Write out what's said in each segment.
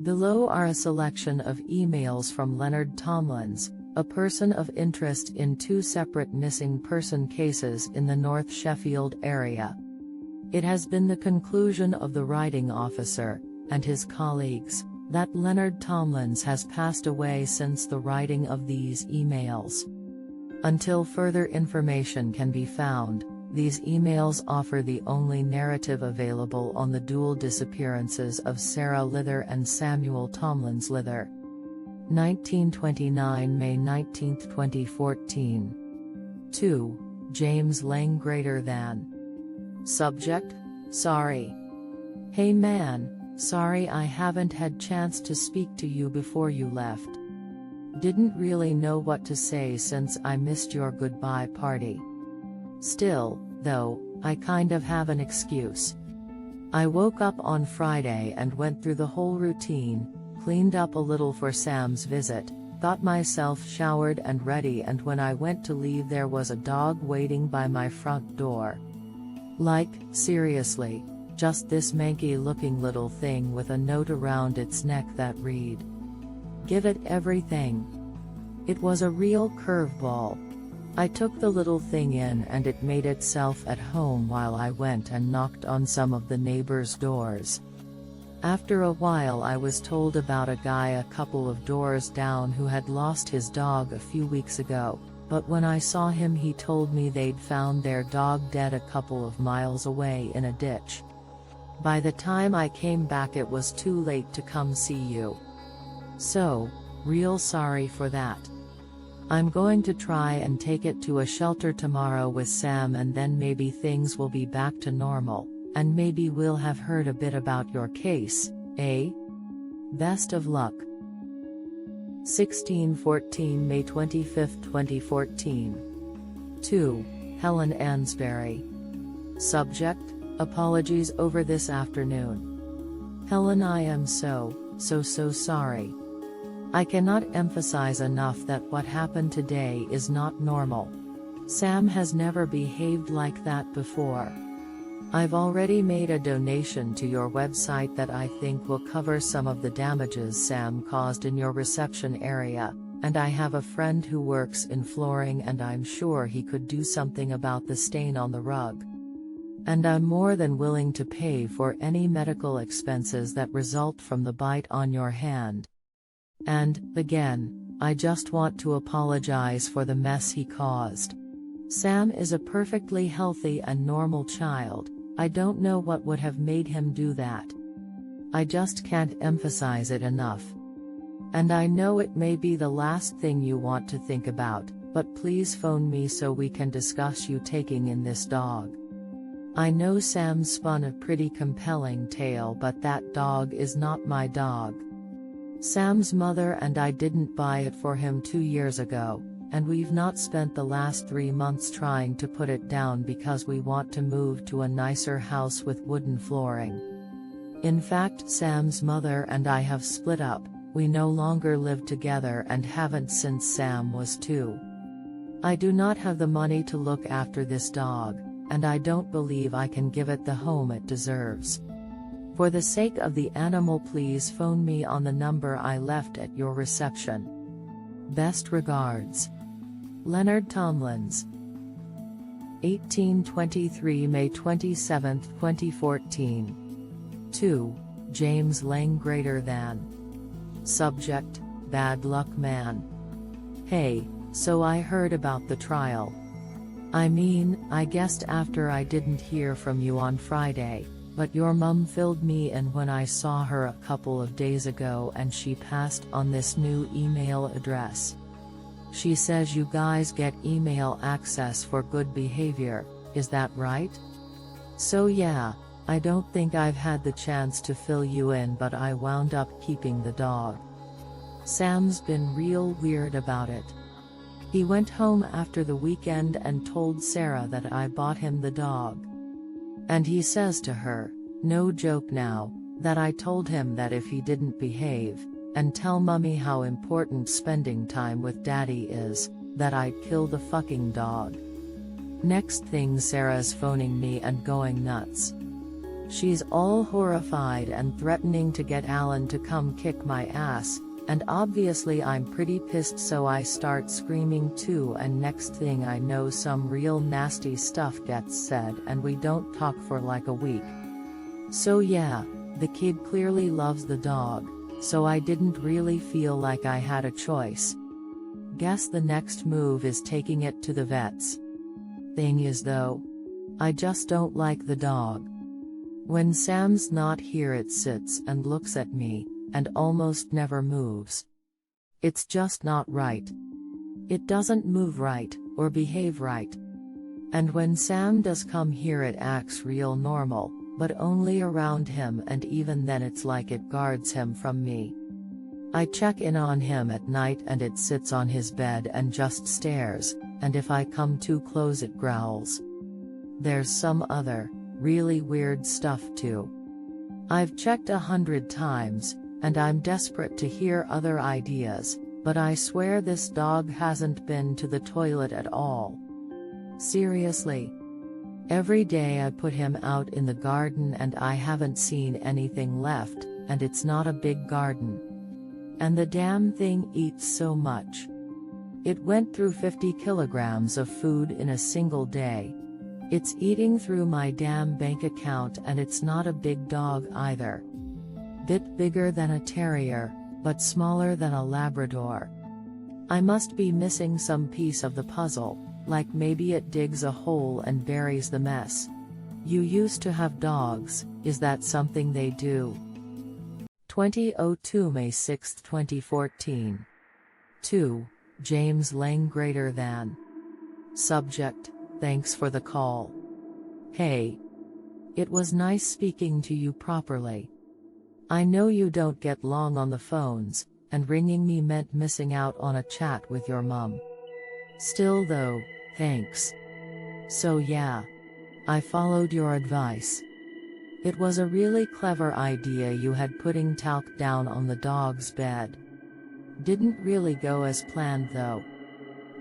Below are a selection of emails from Leonard Tomlins, a person of interest in two separate missing person cases in the North Sheffield area. It has been the conclusion of the writing officer, and his colleagues, that Leonard Tomlins has passed away since the writing of these emails. Until further information can be found, these emails offer the only narrative available on the dual disappearances of Sarah Lither and Samuel Tomlins Lither. 1929 May 19, 2014. 2. James Lang greater than. Subject: sorry. Hey man, sorry I haven't had chance to speak to you before you left. Didn't really know what to say since I missed your goodbye party. Still, though, I kind of have an excuse. I woke up on Friday and went through the whole routine, cleaned up a little for Sam's visit, got myself showered and ready, and when I went to leave there was a dog waiting by my front door. Like, seriously, just this manky looking little thing with a note around its neck that read, "Give it everything." It was a real curveball. I took the little thing in and it made itself at home while I went and knocked on some of the neighbors' doors. After a while I was told about a guy a couple of doors down who had lost his dog a few weeks ago, but when I saw him he told me they'd found their dog dead a couple of miles away in a ditch. By the time I came back it was too late to come see you. So, real sorry for that. I'm going to try and take it to a shelter tomorrow with Sam, and then maybe things will be back to normal, and maybe we'll have heard a bit about your case, eh? Best of luck. 1614 May 25, 2014. 2. Helen Ansberry. Subject: apologies over this afternoon. Helen, I am so sorry. I cannot emphasize enough that what happened today is not normal. Sam has never behaved like that before. I've already made a donation to your website that I think will cover some of the damages Sam caused in your reception area, and I have a friend who works in flooring and I'm sure he could do something about the stain on the rug. And I'm more than willing to pay for any medical expenses that result from the bite on your hand. And, again, I just want to apologize for the mess he caused. Sam is a perfectly healthy and normal child. I don't know what would have made him do that. I just can't emphasize it enough. And I know it may be the last thing you want to think about, but please phone me so we can discuss you taking in this dog. I know Sam spun a pretty compelling tale, but that dog is not my dog. Sam's mother and I didn't buy it for him 2 years ago, and we've not spent the last 3 months trying to put it down because we want to move to a nicer house with wooden flooring. In fact, Sam's mother and I have split up. We no longer live together and haven't since Sam was 2. I do not have the money to look after this dog, and I don't believe I can give it the home it deserves. For the sake of the animal, please phone me on the number I left at your reception. Best regards. Leonard Tomlins. 1823 May 27, 2014. 2. James Lang greater than. Subject: bad luck man. Hey, so I heard about the trial. I mean, I guessed after I didn't hear from you on Friday. But your mum filled me in when I saw her a couple of days ago and she passed on this new email address. She says you guys get email access for good behavior, is that right? So yeah, I don't think I've had the chance to fill you in, but I wound up keeping the dog. Sam's been real weird about it. He went home after the weekend and told Sarah that I bought him the dog. And he says to her, no joke now, that I told him that if he didn't behave, and tell Mummy how important spending time with Daddy is, that I'd kill the fucking dog. Next thing, Sarah's phoning me and going nuts. She's all horrified and threatening to get Alan to come kick my ass, and obviously I'm pretty pissed, so I start screaming too, and next thing I know some real nasty stuff gets said and we don't talk for like a week. So yeah, the kid clearly loves the dog, so I didn't really feel like I had a choice. Guess the next move is taking it to the vets. Thing is though, I just don't like the dog. When Sam's not here it sits and looks at me, and almost never moves. It's just not right. It doesn't move right, or behave right. And when Sam does come here it acts real normal, but only around him, and even then it's like it guards him from me. I check in on him at night and it sits on his bed and just stares, and if I come too close it growls. There's some other, really weird stuff too. I've checked 100 times, and I'm desperate to hear other ideas, but I swear this dog hasn't been to the toilet at all. Seriously. Every day I put him out in the garden and I haven't seen anything left, and it's not a big garden. And the damn thing eats so much. It went through 50 kilograms of food in a single day. It's eating through my damn bank account, and it's not a big dog either. Bit bigger than a terrier, but smaller than a Labrador. I must be missing some piece of the puzzle, like maybe it digs a hole and buries the mess. You used to have dogs, is that something they do? 2002 May 6, 2014. 2. James Lang greater than. Subject, thanks for the call. Hey. It was nice speaking to you properly. I know you don't get long on the phones, and ringing me meant missing out on a chat with your mum. Still though, thanks. So yeah. I followed your advice. It was a really clever idea you had, putting talc down on the dog's bed. Didn't really go as planned though.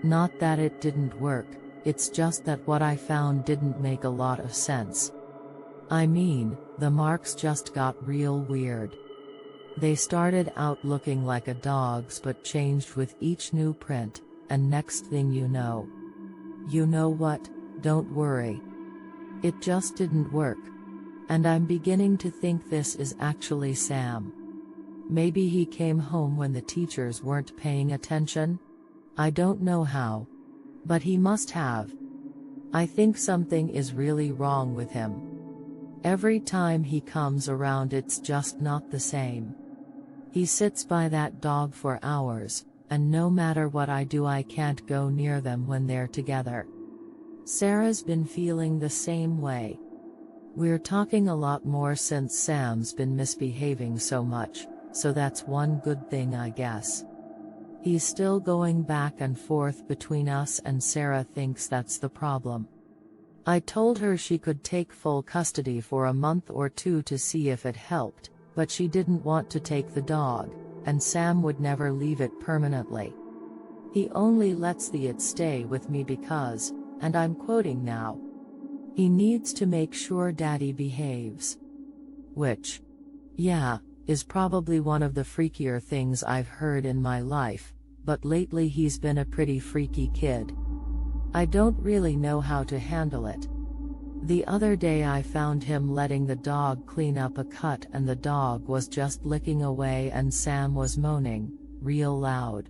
Not that it didn't work, it's just that what I found didn't make a lot of sense. I mean, the marks just got real weird. They started out looking like a dog's but changed with each new print, and next thing you know. You know what, don't worry. It just didn't work. And I'm beginning to think this is actually Sam. Maybe he came home when the teachers weren't paying attention? I don't know how. But he must have. I think something is really wrong with him. Every time he comes around it's just not the same. He sits by that dog for hours, and no matter what I do I can't go near them when they're together. Sarah's been feeling the same way. We're talking a lot more since Sam's been misbehaving so much, so that's one good thing I guess. He's still going back and forth between us, and Sarah thinks that's the problem. I told her she could take full custody for a month or two to see if it helped, but she didn't want to take the dog, and Sam would never leave it permanently. He only lets it stay with me because, and I'm quoting now, he needs to make sure daddy behaves. Which, yeah, is probably one of the freakier things I've heard in my life, but lately he's been a pretty freaky kid. I don't really know how to handle it. The other day I found him letting the dog clean up a cut, and the dog was just licking away and Sam was moaning, real loud.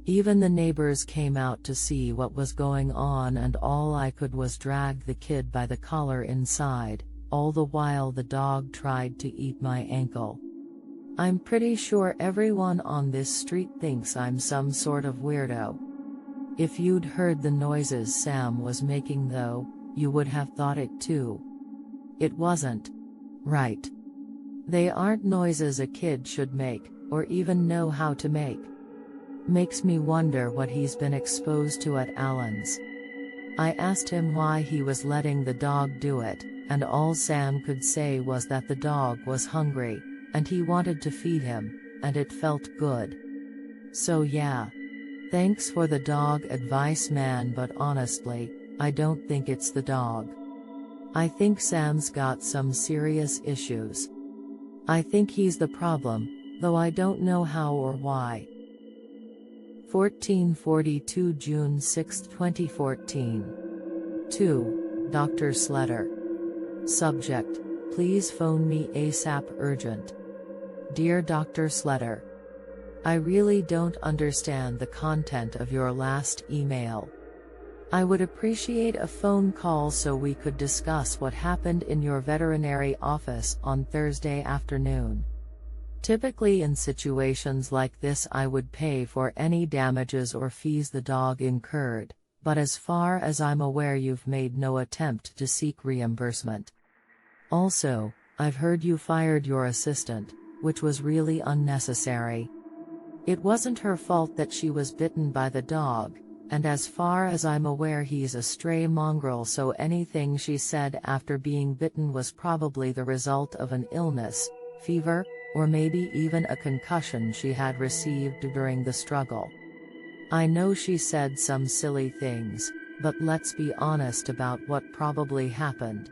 Even the neighbors came out to see what was going on, and all I could was drag the kid by the collar inside, all the while the dog tried to eat my ankle. I'm pretty sure everyone on this street thinks I'm some sort of weirdo. If you'd heard the noises Sam was making though, you would have thought it too. It wasn't. Right. They aren't noises a kid should make, or even know how to make. Makes me wonder what he's been exposed to at Alan's. I asked him why he was letting the dog do it, and all Sam could say was that the dog was hungry, and he wanted to feed him, and it felt good. So yeah. Thanks for the dog advice man, but honestly, I don't think it's the dog. I think Sam's got some serious issues. I think he's the problem, though I don't know how or why. 1442 June 6, 2014. 2. Dr. Sletter. Subject: Please phone me ASAP urgent. Dear Dr. Sletter, I really don't understand the content of your last email. I would appreciate a phone call so we could discuss what happened in your veterinary office on Thursday afternoon. Typically in situations like this I would pay for any damages or fees the dog incurred, but as far as I'm aware you've made no attempt to seek reimbursement. Also, I've heard you fired your assistant, which was really unnecessary. It wasn't her fault that she was bitten by the dog, and as far as I'm aware he's a stray mongrel, so anything she said after being bitten was probably the result of an illness, fever, or maybe even a concussion she had received during the struggle. I know she said some silly things, but let's be honest about what probably happened.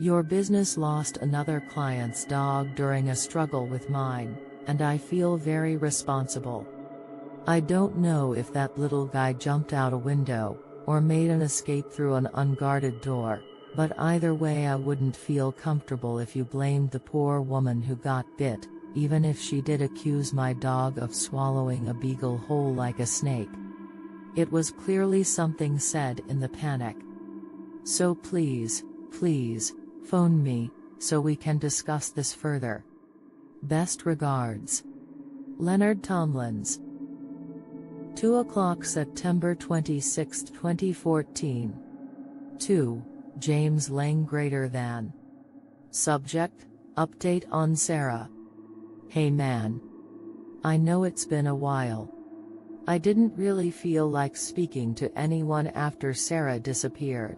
Your business lost another client's dog during a struggle with mine, and I feel very responsible. I don't know if that little guy jumped out a window, or made an escape through an unguarded door, but either way I wouldn't feel comfortable if you blamed the poor woman who got bit, even if she did accuse my dog of swallowing a beagle whole like a snake. It was clearly something said in the panic. So please, phone me, so we can discuss this further. Best regards. Leonard Tomlins. 2 o'clock September 26, 2014. 2. James Lang greater than. Subject: Update on Sarah. Hey man. I know it's been a while. I didn't really feel like speaking to anyone after Sarah disappeared.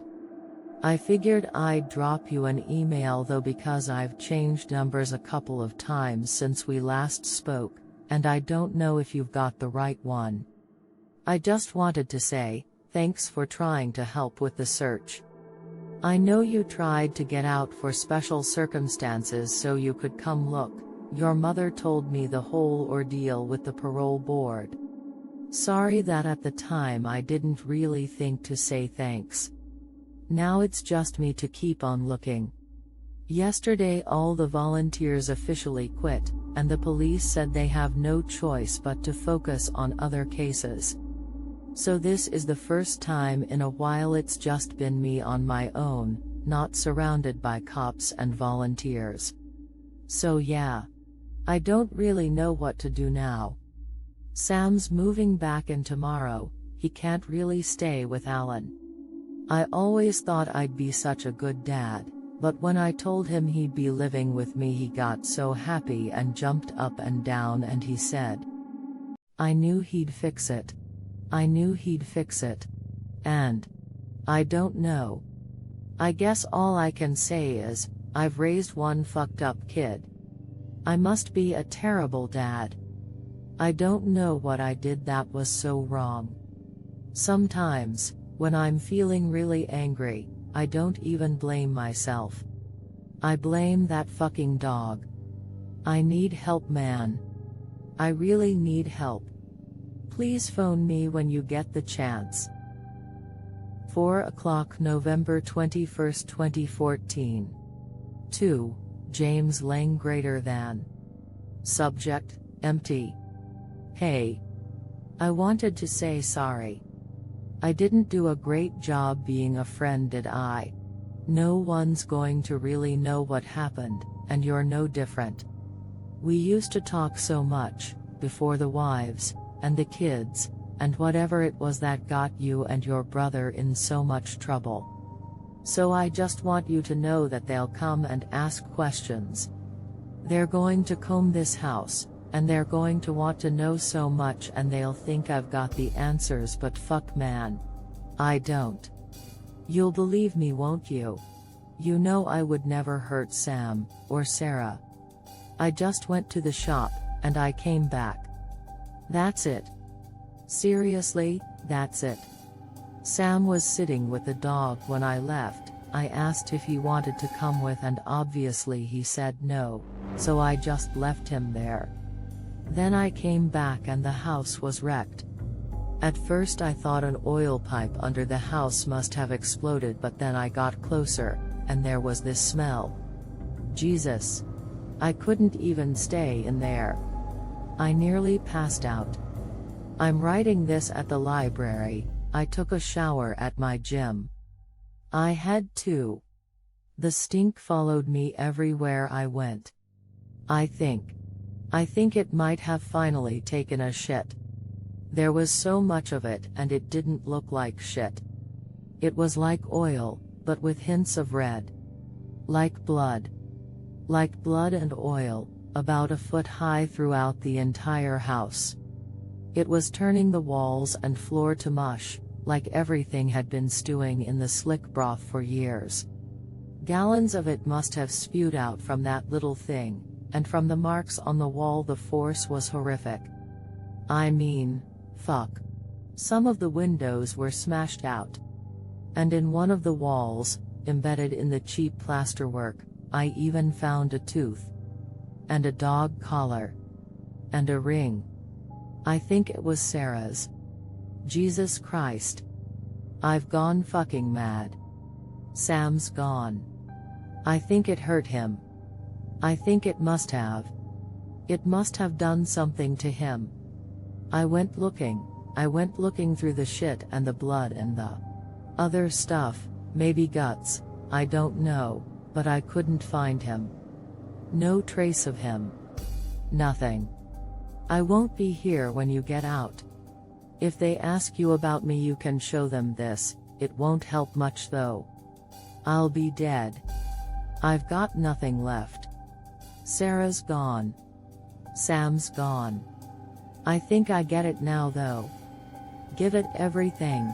I figured I'd drop you an email though because I've changed numbers a couple of times since we last spoke, and I don't know if you've got the right one. I just wanted to say, thanks for trying to help with the search. I know you tried to get out for special circumstances so you could come look. Your mother told me the whole ordeal with the parole board. Sorry that at the time I didn't really think to say thanks. Now it's just me to keep on looking. Yesterday all the volunteers officially quit, and the police said they have no choice but to focus on other cases. So this is the first time in a while it's just been me on my own, not surrounded by cops and volunteers. So yeah. I don't really know what to do now. Sam's moving back in tomorrow, he can't really stay with Alan. I always thought I'd be such a good dad, but when I told him he'd be living with me he got so happy and jumped up and down and he said, I knew he'd fix it. I knew he'd fix it. And I don't know. I guess all I can say is, I've raised one fucked up kid. I must be a terrible dad. I don't know what I did that was so wrong. Sometimes, when I'm feeling really angry, I don't even blame myself. I blame that fucking dog. I need help, man. I really need help. Please phone me when you get the chance. 4 o'clock November 21, 2014. 2. James Lang greater than. Subject: Empty. Hey. I wanted to say sorry. I didn't do a great job being a friend, did I? No one's going to really know what happened, and you're no different. We used to talk so much, before the wives, and the kids, and whatever it was that got you and your brother in so much trouble. So I just want you to know that they'll come and ask questions. They're going to comb this house, and they're going to want to know so much and they'll think I've got the answers, but fuck man. I don't. You'll believe me, won't you? You know I would never hurt Sam, or Sarah. I just went to the shop, and I came back. That's it. Seriously, that's it. Sam was sitting with the dog when I left, I asked if he wanted to come with and obviously he said no, so I just left him there. Then I came back and the house was wrecked. At first I thought an oil pipe under the house must have exploded, but then I got closer, and there was this smell. Jesus! I couldn't even stay in there. I nearly passed out. I'm writing this at the library. I took a shower at my gym. I had to. The stink followed me everywhere I went. I think it might have finally taken a shit. There was so much of it and it didn't look like shit. It was like oil, but with hints of red. Like blood. Like blood and oil, about a foot high throughout the entire house. It was turning the walls and floor to mush, like everything had been stewing in the slick broth for years. Gallons of it must have spewed out from that little thing, and from the marks on the wall the force was horrific. I mean, fuck. Some of the windows were smashed out. And in one of the walls, embedded in the cheap plasterwork, I even found a tooth. And a dog collar. And a ring. I think it was Sarah's. Jesus Christ. I've gone fucking mad. Sam's gone. I think it hurt him. I think it must have. It must have done something to him. I went looking through the shit and the blood and the other stuff, maybe guts, I don't know, but I couldn't find him. No trace of him. Nothing. I won't be here when you get out. If they ask you about me you can show them this, it won't help much though. I'll be dead. I've got nothing left. Sarah's gone. Sam's gone. I think I get it now though. Give it everything.